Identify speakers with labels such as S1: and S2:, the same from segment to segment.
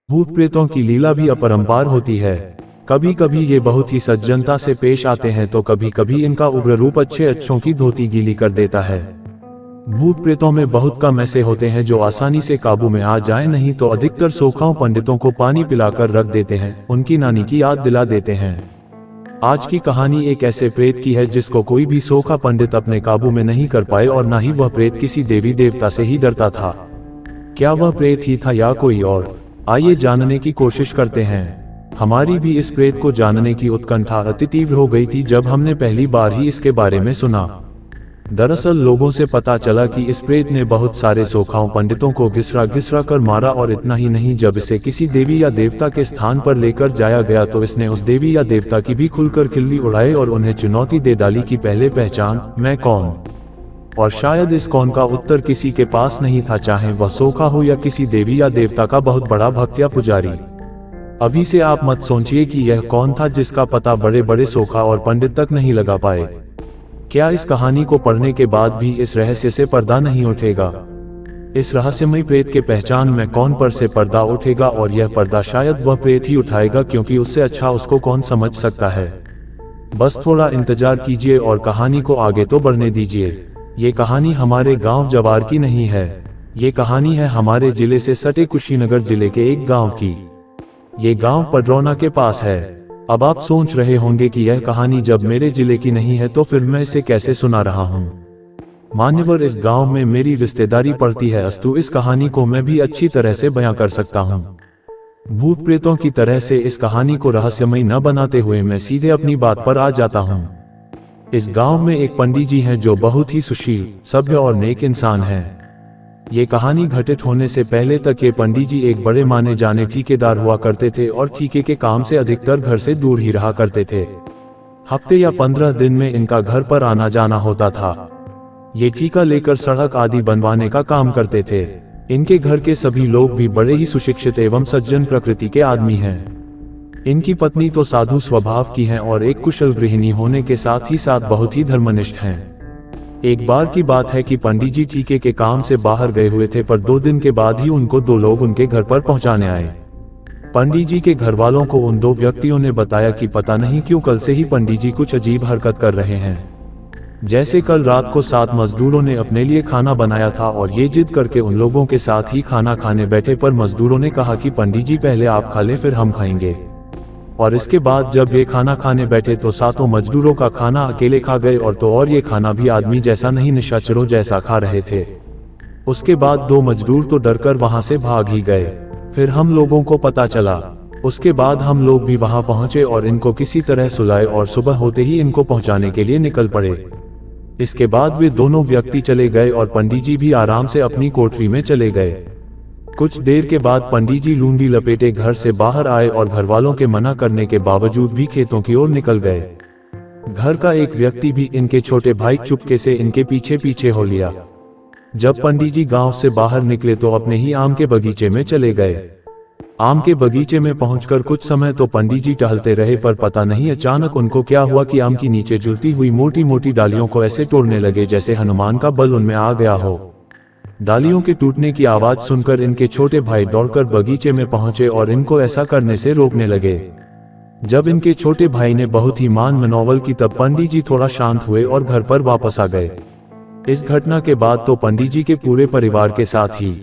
S1: भूत प्रेतों की लीला भी अपरंपार होती है। कभी कभी ये बहुत ही सज्जनता से पेश आते हैं तो कभी कभी इनका उग्र रूप अच्छों की धोती गीली कर देता है। भूत प्रेतों में बहुत कम ऐसे होते हैं जो आसानी से काबू में आ जाएं, नहीं तो अधिकतर सोखाओं पंडितों को पानी पिलाकर रख देते हैं, उनकी नानी की याद दिला देते हैं। आज की कहानी एक ऐसे प्रेत की है जिसको कोई भी सोखा पंडित अपने काबू में नहीं कर पाए, और ना ही वह प्रेत किसी देवी देवता से ही डरता था। क्या वह प्रेत ही था या कोई और? आइए जानने की कोशिश करते हैं। हमारी भी इस प्रेत को जानने की उत्कंठा अति तीव्र हो गई थी जब हमने पहली बार ही इसके बारे में सुना। दरअसल लोगों से पता चला कि इस प्रेत ने बहुत सारे सोखाओं पंडितों को घिसरा कर मारा, और इतना ही नहीं, जब इसे किसी देवी या देवता के स्थान पर लेकर जाया गया तो इसने उस देवी या देवता की भी खुलकर खिल्ली उड़ाई और उन्हें चुनौती दे डाली कि पहले पहचान मैं कौन। और शायद इस कौन का उत्तर किसी के पास नहीं था, चाहे वह सोखा हो या किसी देवी या देवता का बहुत बड़ा भक्त या पुजारी। अभी से आप मत सोचिए कि यह कौन था जिसका पता बड़े बड़े सोखा और पंडित तक नहीं लगा पाए। क्या इस कहानी को पढ़ने के बाद भी इस रहस्य से पर्दा नहीं उठेगा? इस रहस्यमय प्रेत के पहचान में कौन पर से पर्दा उठेगा, और यह पर्दा शायद वह प्रेत ही उठाएगा, क्योंकि उससे अच्छा उसको कौन समझ सकता है। बस थोड़ा इंतजार कीजिए और कहानी को आगे तो बढ़ने दीजिए। ये कहानी हमारे गांव जवार की नहीं है, ये कहानी है हमारे जिले से सटे कुशीनगर जिले के एक गांव की। ये गांव पडरौना के पास है। अब आप सोच रहे होंगे कि यह कहानी जब मेरे जिले की नहीं है तो फिर मैं इसे कैसे सुना रहा हूँ। मान्यवर, इस गांव में मेरी रिश्तेदारी पड़ती है, अस्तु इस कहानी को मैं भी अच्छी तरह से बयां कर सकता हूँ। भूत प्रेतों की तरह से इस कहानी को रहस्यमय न बनाते हुए मैं सीधे अपनी बात पर आ जाता हूँ। इस गांव में एक पंडित जी हैं जो बहुत ही सुशील, सभ्य और नेक इंसान हैं। ये कहानी घटित होने से पहले तक ये पंडित जी एक बड़े माने जाने ठेकेदार हुआ करते थे और ठेके के काम से अधिकतर घर से दूर ही रहा करते थे। हफ्ते या 15 दिन में इनका घर पर आना जाना होता था। ये ठेका लेकर सड़क आदि बनवाने का काम करते थे। इनके घर के सभी लोग भी बड़े ही सुशिक्षित एवं सज्जन प्रकृति के आदमी हैं। इनकी पत्नी तो साधु स्वभाव की हैं और एक कुशल गृहिणी होने के साथ ही साथ बहुत ही धर्मनिष्ठ हैं। एक बार की बात है कि पंडित जी ठेके के काम से बाहर गए हुए थे, पर 2 दिन के बाद ही उनको 2 लोग उनके घर पर पहुंचाने आए। पंडित जी के घर वालों को उन 2 व्यक्तियों ने बताया कि पता नहीं क्यों कल से ही पंडित जी कुछ अजीब हरकत कर रहे हैं। जैसे कल रात को 7 मजदूरों ने अपने लिए खाना बनाया था और ये जिद करके उन लोगों के साथ ही खाना खाने बैठे, पर मजदूरों ने कहा कि पंडित जी पहले आप खा लें फिर हम खाएंगे। और इसके बाद जब ये खाना खाने बैठे तो 7 मजदूरों का खाना अकेले खा गए, और ये खाना भी आदमी जैसा नहीं निशाचरों जैसा खा रहे थे। उसके बाद 2 मजदूर तो डरकर वहां से भाग ही गए। फिर हम लोगों को पता चला। उसके बाद हम लोग भी वहां पहुंचे और इनको किसी तरह सुलाए और सुबह होते ही इनको पहुंचाने के लिए निकल पड़े। इसके बाद वे दोनों व्यक्ति चले गए और पंडित जी भी आराम से अपनी कोठरी में चले गए। कुछ देर के बाद पंडित जी लूंगी लपेटे घर से बाहर आए और घर वालों के मना करने के बावजूद भी खेतों की ओर निकल गए। घर का एक व्यक्ति भी, इनके छोटे भाई, चुपके से इनके पीछे पीछे हो लिया। जब पंडित जी गांव से बाहर निकले तो अपने ही आम के बगीचे में चले गए। आम के बगीचे में पहुंचकर कुछ समय तो पंडित जी टहलते रहे, पर पता नहीं अचानक उनको क्या हुआ कि आम की नीचे झुलती हुई मोटी मोटी डालियों को ऐसे तोड़ने लगे जैसे हनुमान का बल उनमें आ गया हो। डालियों के टूटने की आवाज सुनकर इनके छोटे भाई दौड़कर बगीचे में पहुंचे और इनको ऐसा करने से रोकने लगे। जब इनके छोटे भाई ने बहुत ही मान मनौवल की तब पंडित जी थोड़ा शांत हुए और घर पर वापस आ गए। इस घटना के बाद तो पंडित जी के पूरे परिवार के साथ ही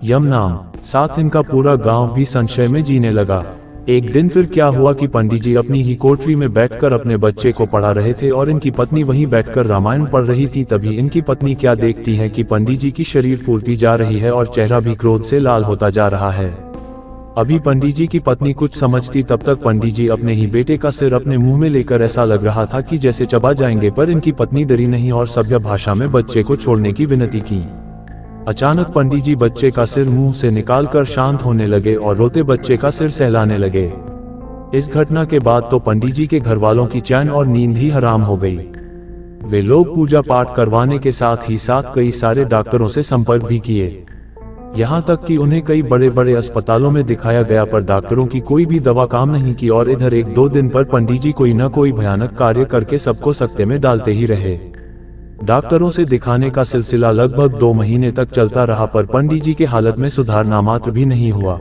S1: यम नाम साथ इनका पूरा गांव भी संशय में जीने लगा। एक दिन फिर क्या हुआ कि पंडित जी अपनी ही कोठरी में बैठकर अपने बच्चे को पढ़ा रहे थे और इनकी पत्नी वहीं बैठकर रामायण पढ़ रही थी। तभी इनकी पत्नी क्या देखती है कि पंडित जी की शरीर फूलती जा रही है और चेहरा भी क्रोध से लाल होता जा रहा है। अभी पंडित जी की पत्नी कुछ समझती तब तक पंडित जी अपने ही बेटे का सिर अपने मुंह में लेकर ऐसा लग रहा था कि जैसे चबा जाएंगे, पर इनकी पत्नी डरी नहीं और सभ्य भाषा में बच्चे को छोड़ने की विनती की। अचानक पंडित जी बच्चे का सिर मुंह से निकालकर शांत होने लगे और रोते बच्चे का सिर सहलाने लगे। इस घटना के बाद तो पंडित जी के घर वालों की चैन और नींद ही हराम हो गई। वे लोग पूजा पाठ करवाने के साथ ही साथ कई सारे डॉक्टरों से संपर्क भी किए। यहाँ तक कि उन्हें कई बड़े बड़े अस्पतालों में दिखाया गया, पर डॉक्टरों की कोई भी दवा काम नहीं की। और इधर 1-2 दिन पर पंडित जी कोई न कोई भयानक कार्य करके सबको सकते में डालते ही रहे। डॉक्टरों से दिखाने का सिलसिला लगभग 2 महीने तक चलता रहा, पर पंडित जी के हालत में सुधार नामात्र भी नहीं हुआ।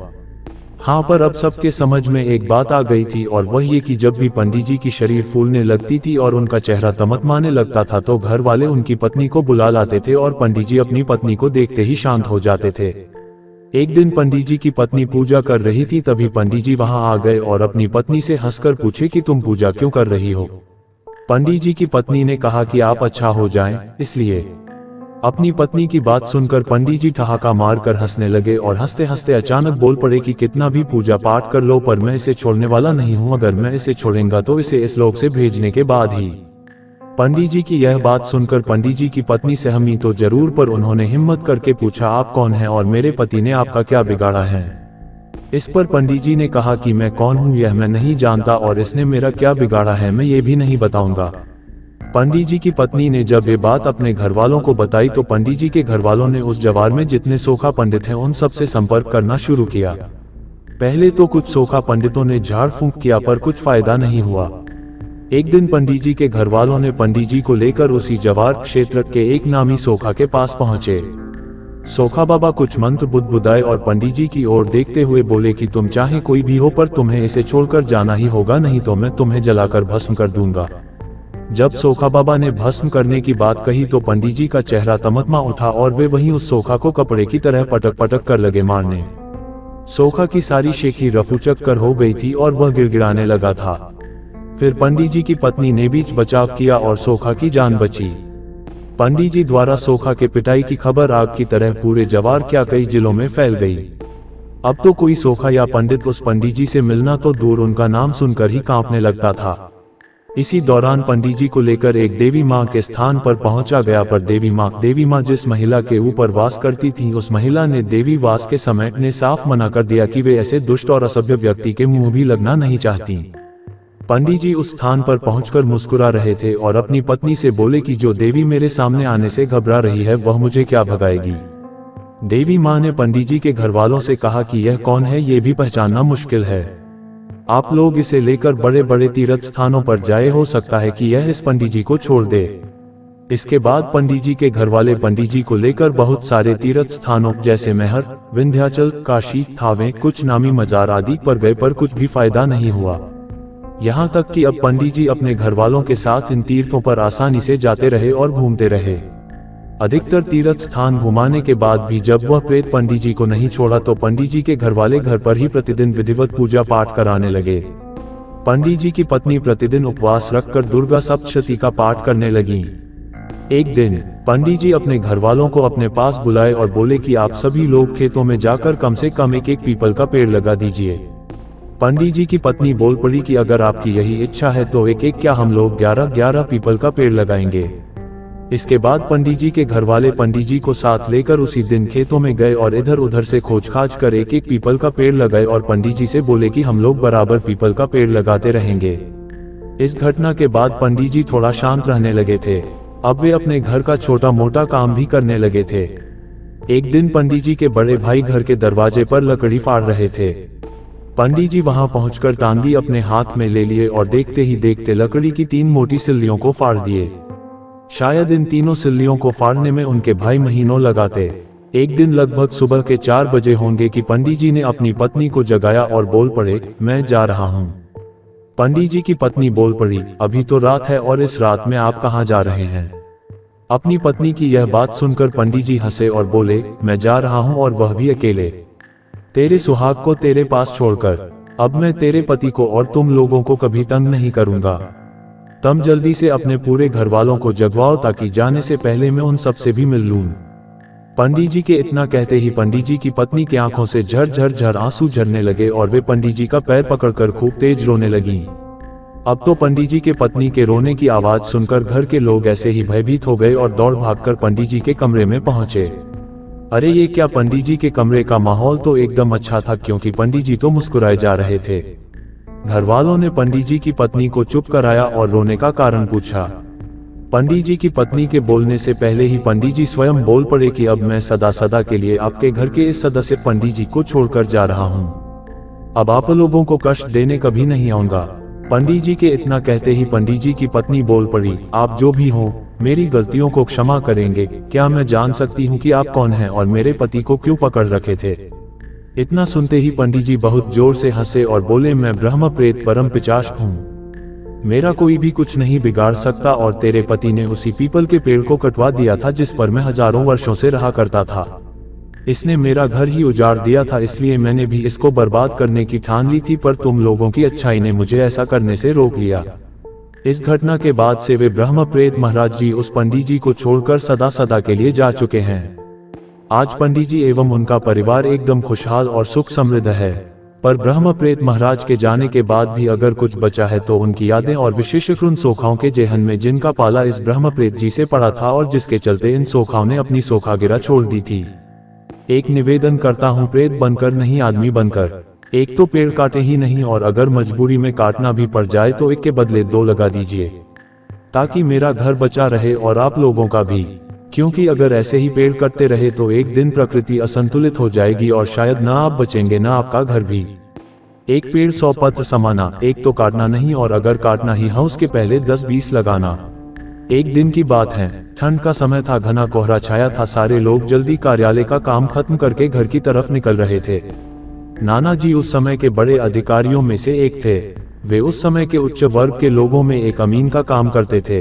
S1: हाँ, पर अब सबके समझ में एक बात आ गई थी, और वह ये कि जब भी पंडित जी की शरीर फूलने लगती थी और उनका चेहरा तमतमाने लगता था तो घर वाले उनकी पत्नी को बुला लाते थे और पंडित जी अपनी पत्नी को देखते ही शांत हो जाते थे। एक दिन पंडित जी की पत्नी पूजा कर रही थी, तभी पंडित जी वहां आ गए और अपनी पत्नी से हंसकर पूछे कि तुम पूजा क्यों कर रही हो। पंडित जी की पत्नी ने कहा कि आप अच्छा हो जाएं, इसलिए। अपनी पत्नी की बात सुनकर पंडित जी ठहाका मारकर हंसने लगे और हंसते हंसते अचानक बोल पड़े कि कितना भी पूजा पाठ कर लो पर मैं इसे छोड़ने वाला नहीं हूं, अगर मैं इसे छोड़ूंगा तो इसे इस लोक से भेजने के बाद ही। पंडित जी की यह बात सुनकर पंडित जी की पत्नी सहमी तो जरूर, पर उन्होंने हिम्मत करके पूछा, आप कौन हैं और मेरे पति ने आपका क्या बिगाड़ा है। इस पर पंडित जी ने कहा कि मैं कौन हूं यह मैं नहीं जानता और इसने मेरा क्या बिगाड़ा है मैं ये भी नहीं बताऊंगा। पंडित जी की पत्नी ने जब ये बात अपने घर वालों को बताई तो पंडित जी के घर वालों ने उस जवार में जितने सोखा पंडित हैं उन सब से संपर्क करना शुरू किया। पहले तो कुछ सोखा पंडितों ने झाड़ फूंक किया पर कुछ फायदा नहीं हुआ। एक दिन पंडित जी के घर वालों ने पंडित जी को लेकर उसी जवार क्षेत्र के एक नामी सोखा के पास पहुंचे। सोखा बाबा कुछ मंत्र बुदबुदाए और पंडित जी की ओर देखते हुए बोले कि तुम चाहे कोई भी हो पर तुम्हें इसे छोड़कर जाना ही होगा, नहीं तो मैं तुम्हें जलाकर भस्म कर दूंगा। जब सोखा बाबा ने भस्म करने की बात कही तो पंडित जी का चेहरा तमतमा उठा और वे वहीं उस सोखा को कपड़े की तरह पटक पटक कर लगे मारने। सोखा की सारी शेखी रफूचक कर हो गई थी और वह गिड़गिड़ाने लगा था। फिर पंडित जी की पत्नी ने बीच बचाव किया और सोखा की जान बची। पंडित जी द्वारा सोखा के पिटाई की खबर आग की तरह पूरे जवार क्या कई जिलों में फैल गई। अब तो कोई सोखा या पंडित उस पंडित जी से मिलना तो दूर उनका नाम सुनकर ही कांपने लगता था। इसी दौरान पंडित जी को लेकर एक देवी माँ के स्थान पर पहुंचा गया, पर देवी माँ जिस महिला के ऊपर वास करती थी उस महिला ने देवी वास के समय ने साफ मना कर दिया कि वे ऐसे दुष्ट और असभ्य व्यक्ति के मुंह भी लगना नहीं चाहती। पंडित जी उस स्थान पर पहुंचकर मुस्कुरा रहे थे और अपनी पत्नी से बोले कि जो देवी मेरे सामने आने से घबरा रही है वह मुझे क्या भगाएगी। देवी माँ ने पंडित जी के घर वालों से कहा कि यह कौन है ये भी पहचानना मुश्किल है, आप लोग इसे लेकर बड़े बड़े तीर्थ स्थानों पर जाए, हो सकता है कि यह इस पंडित जी को छोड़ दे। इसके बाद पंडित जी के घर वाले पंडित जी को लेकर बहुत सारे तीर्थ स्थानों जैसे मैहर, विंध्याचल, काशी, थावे, कुछ नामी मजार आदि पर गए पर कुछ भी फायदा नहीं हुआ। यहाँ तक कि अब पंडित जी अपने घर वालों के साथ इन तीर्थों पर आसानी से जाते रहे और घूमते रहे। अधिकतर तीर्थ स्थान घुमाने के बाद भी जब वह प्रेत पंडित जी को नहीं छोड़ा तो पंडित जी के घर वाले घर पर ही प्रतिदिन विधिवत पूजा पाठ कराने लगे। पंडित जी की पत्नी प्रतिदिन उपवास रखकर दुर्गा सप्तशती का पाठ करने लगी। एक दिन पंडित जी अपने घर वालों को अपने पास बुलाए और बोले कि आप सभी लोग खेतों में जाकर कम से कम एक पीपल का पेड़ लगा दीजिए। पंडित जी की पत्नी बोल पड़ी कि अगर आपकी यही इच्छा है तो एक क्या हम लोग 11 पीपल का पेड़ लगाएंगे। इसके बाद पंडित जी के घर वाले पंडित जी को साथ लेकर उसी दिन खेतों में गए और इधर उधर से खोज खाज कर एक पीपल का पेड़ लगाए और पंडित जी से बोले कि हम लोग बराबर पीपल का पेड़ लगाते रहेंगे। इस घटना के बाद पंडित जी थोड़ा शांत रहने लगे थे। अब वे अपने घर का छोटा मोटा काम भी करने लगे थे। एक दिन पंडित जी के बड़े भाई घर के दरवाजे पर लकड़ी फाड़ रहे थे। पंडित जी वहां पहुंचकर टांगी अपने हाथ में ले लिए और देखते ही देखते लकड़ी की 3 मोटी सिल्लियों को फाड़ दिए। शायद इन तीनों सिल्लियों को फाड़ने में उनके भाई महीनों लगाते। एक दिन लगभग सुबह के 4 बजे होंगे कि पंडित जी ने अपनी पत्नी को जगाया और बोल पड़े, मैं जा रहा हूँ। पंडित जी की पत्नी बोल पड़ी, अभी तो रात है और इस रात में आप कहाँ जा रहे हैं। अपनी पत्नी की यह बात सुनकर पंडित जी हंसे और बोले, मैं जा रहा हूँ और वह भी अकेले, तेरे सुहाग को तेरे पास छोड़कर। अब मैं तेरे पति को और तुम लोगों को कभी तंग नहीं करूंगा। तुम जल्दी से अपने पूरे घर वालों को जगवाओ ताकि जाने से पहले मैं उन सब से भी मिल लूं। पंडित जी के इतना कहते ही पंडित जी की पत्नी की आंखों से झर आंसू झरने लगे और वे पंडित जी का पैर पकड़कर खूब तेज रोने लगी। अब तो पंडित जी के पत्नी के रोने की आवाज सुनकर घर के लोग ऐसे ही भयभीत हो गए और दौड़ भागकर पंडित जी के कमरे में पहुंचे। अरे ये क्या, पंडित जी के कमरे का माहौल तो एकदम अच्छा था क्योंकि पंडित जी तो मुस्कुराए जा रहे थे। घर वालों ने पंडित जी की पत्नी को चुप कराया और रोने का कारण पूछा। पंडित जी की पत्नी के बोलने से पहले ही पंडित जी स्वयं बोल पड़े कि अब मैं सदा सदा के लिए आपके घर के इस सदस्य पंडित जी को छोड़कर जा रहा हूँ। अब आप लोगों को कष्ट देने कभी नहीं आऊंगा। पंडित जी के इतना कहते ही पंडित जी की पत्नी बोल पड़ी, आप जो भी हो मेरी गलतियों को क्षमा करेंगे। क्या मैं जान सकती हूँ कि आप कौन हैं और मेरे पति को क्यों पकड़ रखे थे। इतना सुनते ही पंडित जी बहुत जोर से हंसे और बोले, मैं ब्रह्म प्रेत परम पिशाच हूँ, मेरा कोई भी कुछ नहीं बिगाड़ सकता, और तेरे पति ने उसी पीपल के पेड़ को कटवा दिया था जिस पर मैं हजारों वर्षों से रहा करता था। इसने मेरा घर ही उजाड़ दिया था, इसलिए मैंने भी इसको बर्बाद करने की ठान ली थी, पर तुम लोगों की अच्छाई ने मुझे ऐसा करने से रोक लिया। इस घटना के बाद से वे ब्रह्म प्रेत महाराज जी उस पंडित जी को छोड़कर सदा सदा के लिए जा चुके हैं। आज पंडित जी एवं उनका परिवार एकदम खुशहाल और सुख समृद्ध है, पर ब्रह्म प्रेत महाराज के जाने के बाद भी अगर कुछ बचा है तो उनकी यादें और विशेषकर उन सोखाओं के जेहन में जिनका पाला इस ब्रह्म प्रेत जी से पड़ा था और जिसके चलते इन सोखाओं ने अपनी सोखागिरा छोड़ दी थी। एक निवेदन करता हूँ, प्रेत बनकर नहीं आदमी बनकर एक तो पेड़ काटे ही नहीं, और अगर मजबूरी में काटना भी पड़ जाए तो एक के बदले दो लगा दीजिए, ताकि मेरा घर बचा रहे और आप लोगों का भी, क्योंकि अगर ऐसे ही पेड़ कटते रहे तो एक दिन प्रकृति असंतुलित हो जाएगी और शायद ना आप बचेंगे ना आपका घर भी। एक पेड़ 100 पत्र समाना, एक तो काटना नहीं, और अगर काटना ही है उसके पहले 10-20 लगाना। एक दिन की बात है, ठंड का समय था, घना कोहरा छाया था, सारे लोग जल्दी कार्यालय का काम खत्म करके घर की तरफ निकल रहे थे। नाना जी उस समय के बड़े अधिकारियों में से एक थे। वे उस समय के उच्च वर्ग के लोगों में एक अमीन का काम करते थे।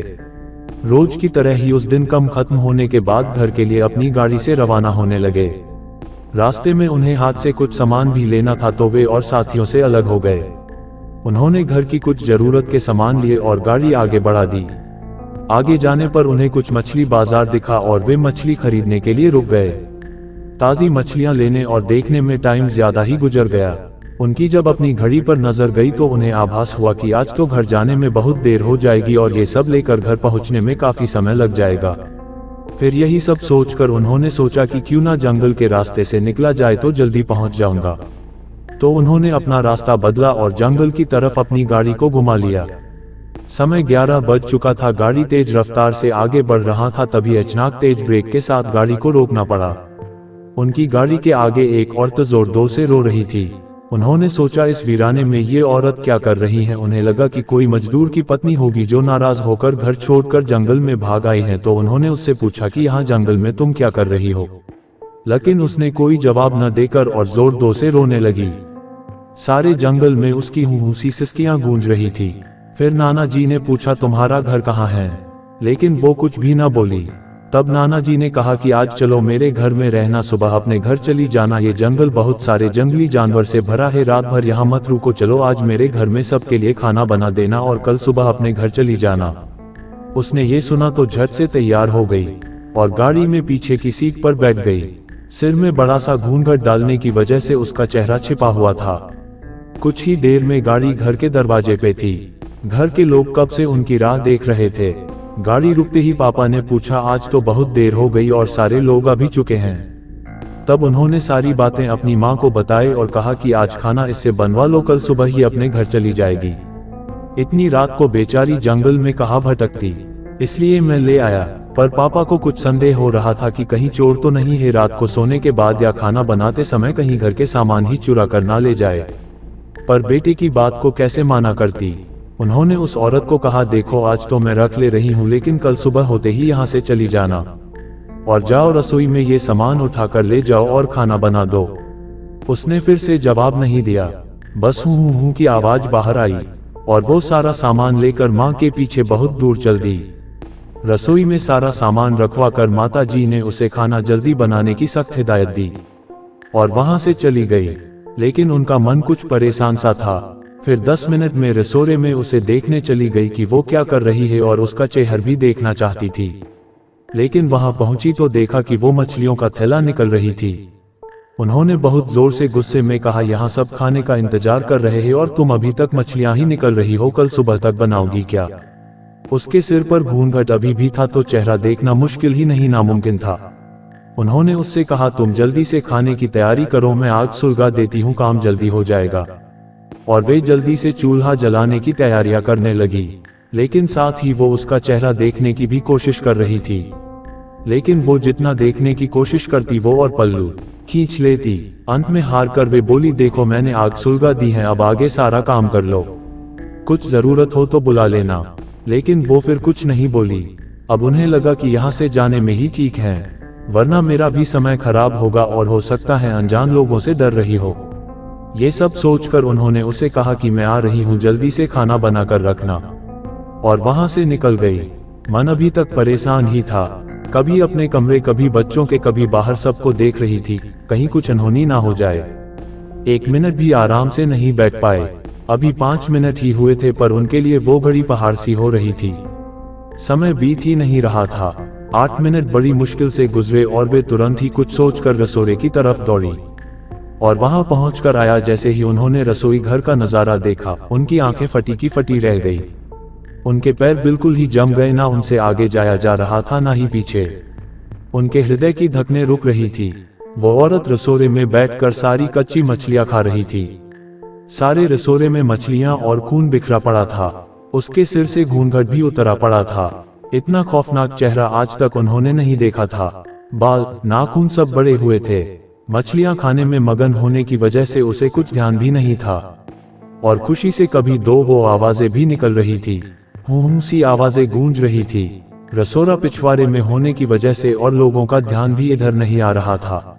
S1: रोज की तरह ही उस दिन काम खत्म होने के बाद घर के लिए अपनी गाड़ी से रवाना होने लगे। रास्ते में उन्हें हाथ से कुछ सामान भी लेना था तो वे और साथियों से अलग हो गए। उन्होंने घर की कुछ जरूरत के सामान लिए और गाड़ी आगे बढ़ा दी। आगे जाने पर उन्हें कुछ मछली बाजार दिखा और वे मछली खरीदने के लिए रुक गए। ताजी मछलियां लेने और देखने में टाइम ज्यादा ही गुजर गया। उनकी जब अपनी घड़ी पर नजर गई तो उन्हें आभास हुआ कि आज तो घर जाने में बहुत देर हो जाएगी और ये सब लेकर घर पहुंचने में काफी समय लग जाएगा। फिर यही सब सोचकर उन्होंने सोचा कि क्यों ना जंगल के रास्ते से निकला जाए तो जल्दी पहुंच जाऊंगा। तो उन्होंने अपना रास्ता बदला और जंगल की तरफ अपनी गाड़ी को घुमा लिया। समय 11 बज चुका था, गाड़ी तेज रफ्तार से आगे बढ़ रहा था, तभी अचानक तेज ब्रेक के साथ गाड़ी को रोकना पड़ा। उनकी गाड़ी के आगे एक औरत जोर-जोर से रो रही थी। उन्होंने सोचा इस वीराने में ये औरत क्या कर रही है। उन्हें लगा कि कोई मजदूर की पत्नी होगी जो नाराज होकर घर छोड़कर जंगल में भाग आई है। तो उन्होंने उससे पूछा कि यहाँ जंगल में तुम क्या कर रही हो, लेकिन उसने कोई जवाब न देकर और जोर-जोर से रोने लगी। सारे जंगल में उसकी हुंहुसी सिसकियां गूंज रही थी। फिर नाना जी ने पूछा तुम्हारा घर कहाँ है, लेकिन वो कुछ भी न बोली। तब नाना जी ने कहा कि आज चलो मेरे घर में रहना, सुबह अपने घर चली जाना, ये जंगल बहुत सारे जंगली जानवर से भरा है, रात भर यहाँ मत रुको, चलो आज मेरे घर में सबके लिए खाना बना देना और कल सुबह अपने घर चली जाना। उसने ये सुना तो झट से तैयार हो गई और गाड़ी में पीछे की सीट पर बैठ गई। सिर में बड़ा सा घूंघट डालने की वजह से उसका चेहरा छिपा हुआ था। कुछ ही देर में गाड़ी घर के दरवाजे पे थी। घर के लोग कब से उनकी राह देख रहे थे। गाड़ी रुकते ही पापा ने पूछा आज तो बहुत देर हो गई और सारे लोग अभी चुके हैं। तब उन्होंने सारी बातें अपनी माँ को बताई और कहा कि आज खाना इससे बनवा लो, कल सुबह ही अपने घर चली जाएगी। इतनी रात को बेचारी जंगल में कहाँ भटकती, इसलिए मैं ले आया। पर पापा को कुछ संदेह हो रहा था कि कहीं चोर तो नहीं है, रात को सोने के बाद या खाना बनाते समय कहीं घर के सामान ही चुरा कर ना ले जाए। पर बेटे की बात को कैसे माना करती। उन्होंने उस औरत को कहा देखो आज तो मैं रख ले रही हूँ, लेकिन कल सुबह होते ही यहाँ से चली जाना और जाओ रसोई में ये सामान उठाकर ले जाओ और खाना बना दो। उसने फिर से जवाब नहीं दिया, बस हूँ की आवाज बाहर आई और वो सारा सामान लेकर माँ के पीछे बहुत दूर चल दी। रसोई में सारा सामान रखवा कर माता जी ने उसे खाना जल्दी बनाने की सख्त हिदायत दी और वहां से चली गई। लेकिन उनका मन कुछ परेशान सा था। फिर 10 मिनट में रसोड़े में उसे देखने चली गई कि वो क्या कर रही है और उसका चेहरा भी देखना चाहती थी। लेकिन वहां पहुंची तो देखा कि वो मछलियों का थैला निकल रही थी। उन्होंने बहुत जोर से गुस्से में कहा यहाँ सब खाने का इंतजार कर रहे हैं और तुम अभी तक मछलियां ही निकल रही हो, कल सुबह तक बनाओगी क्या। उसके सिर पर घूंघट अभी भी था तो चेहरा देखना मुश्किल ही नहीं नामुमकिन था। उन्होंने उससे कहा तुम जल्दी से खाने की तैयारी करो, मैं आग सुलगा देती हूँ, काम जल्दी हो जाएगा। और वे जल्दी से चूल्हा जलाने की तैयारियां करने लगी। लेकिन साथ ही वो उसका चेहरा देखने की भी कोशिश कर रही थी। लेकिन वो जितना देखने की कोशिश करती वो और पल्लू खींच लेती। अंत में हार कर वे बोली देखो मैंने आग सुलगा दी है, अब आगे सारा काम कर लो, कुछ जरूरत हो तो बुला लेना। लेकिन वो फिर कुछ नहीं बोली। अब उन्हें लगा कि यहाँ से जाने में ही ठीक है। वरना मेरा भी समय खराब होगा और हो सकता है अनजान लोगों से डर रही हो। ये सब सोचकर उन्होंने उसे कहा कि मैं आ रही हूँ, जल्दी से खाना बनाकर रखना, और वहां से निकल गई। मन अभी तक परेशान ही था, कभी अपने कमरे, कभी बच्चों के, कभी बाहर, सबको देख रही थी, कहीं कुछ अनहोनी ना हो जाए। 1 मिनट भी आराम से नहीं बैठ पाए। अभी 5 मिनट ही हुए थे, पर उनके लिए वो घड़ी पहाड़ सी हो रही थी। समय बीत ही नहीं रहा था। 8 मिनट बड़ी मुश्किल से गुजरे और वे तुरंत ही कुछ सोचकर रसोई की तरफ दौड़ी, और वहां पहुंचकर आया। जैसे ही उन्होंने रसोई घर का नजारा देखा, उनकी आंखें फटी की फटी रह गई। उनके पैर बिल्कुल ही जम गए, ना उनसे आगे जाया जा रहा था ना ही पीछे। उनके हृदय की धड़कनें रुक रही थी। वो औरत रसोई में बैठकर सारी कच्ची मछलियां खा रही थी। सारे रसोई में मछलियां और खून बिखरा पड़ा था। उसके सिर से घूंघट भी उतरा पड़ा था। इतना खौफनाक चेहरा आज तक उन्होंने नहीं देखा था। बाल, नाखून सब बड़े हुए थे। मछलियां खाने में मगन होने की वजह से उसे कुछ ध्यान भी नहीं था, और खुशी से कभी दो वो आवाजें भी निकल रही थी। हूं सी आवाजें गूंज रही थी। रसोड़ा पिछवाड़े में होने की वजह से और लोगों का ध्यान भी इधर नहीं आ रहा था।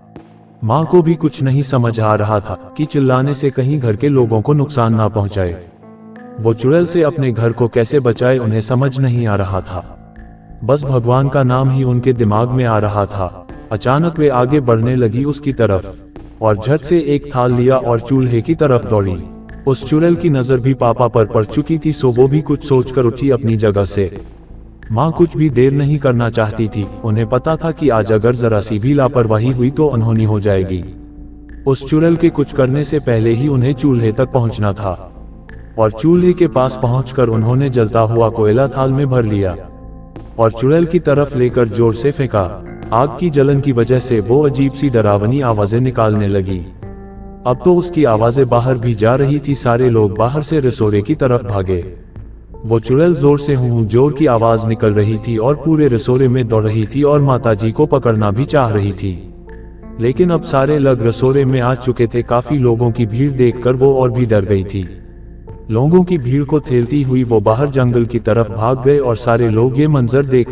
S1: माँ को भी कुछ नहीं समझ आ रहा था कि चिल्लाने से कहीं घर के लोगों को नुकसान ना पहुंचाए। वो चुड़ैल से अपने घर को कैसे बचाए, उन्हें समझ नहीं आ रहा था। बस भगवान का नाम ही उनके दिमाग में आ रहा था। अचानक वे आगे बढ़ने लगी उसकी तरफ, और झट से एक थाल लिया और चूल्हे की तरफ दौड़ी। उस चुड़ैल की नजर भी पापा पर पड़ चुकी थी, सो वो भी कुछ सोचकर उठी अपनी जगह से। माँ कुछ भी देर नहीं करना चाहती थी। उन्हें पता था कि आज अगर जरा सी भी लापरवाही हुई तो अनहोनी हो जाएगी। उस चुड़ैल के कुछ करने से पहले ही उन्हें चूल्हे तक पहुंचना था, और चूल्हे के पास पहुंचकर उन्होंने जलता हुआ कोयला थाल में भर लिया और चुड़ैल की तरफ लेकर जोर से फेंका। आग की जलन की वजह से वो अजीब सी डरावनी आवाजें निकालने लगी। अब तो उसकी आवाजें बाहर भी जा रही थी। सारे लोग बाहर से रसोड़े की तरफ भागे। वो चुड़ैल जोर से हूं जोर की आवाज निकल रही थी और पूरे रसोड़े में दौड़ रही थी और माताजी को पकड़ना भी चाह रही थी। लेकिन अब सारे लोग रसोड़े में आ चुके थे। काफी लोगों की भीड़ देखकर वो और भी डर गई थी। लोगों की भीड़ को ठेलती हुई वो बाहर जंगल की तरफ भाग गए, और सारे लोग ये मंजर देख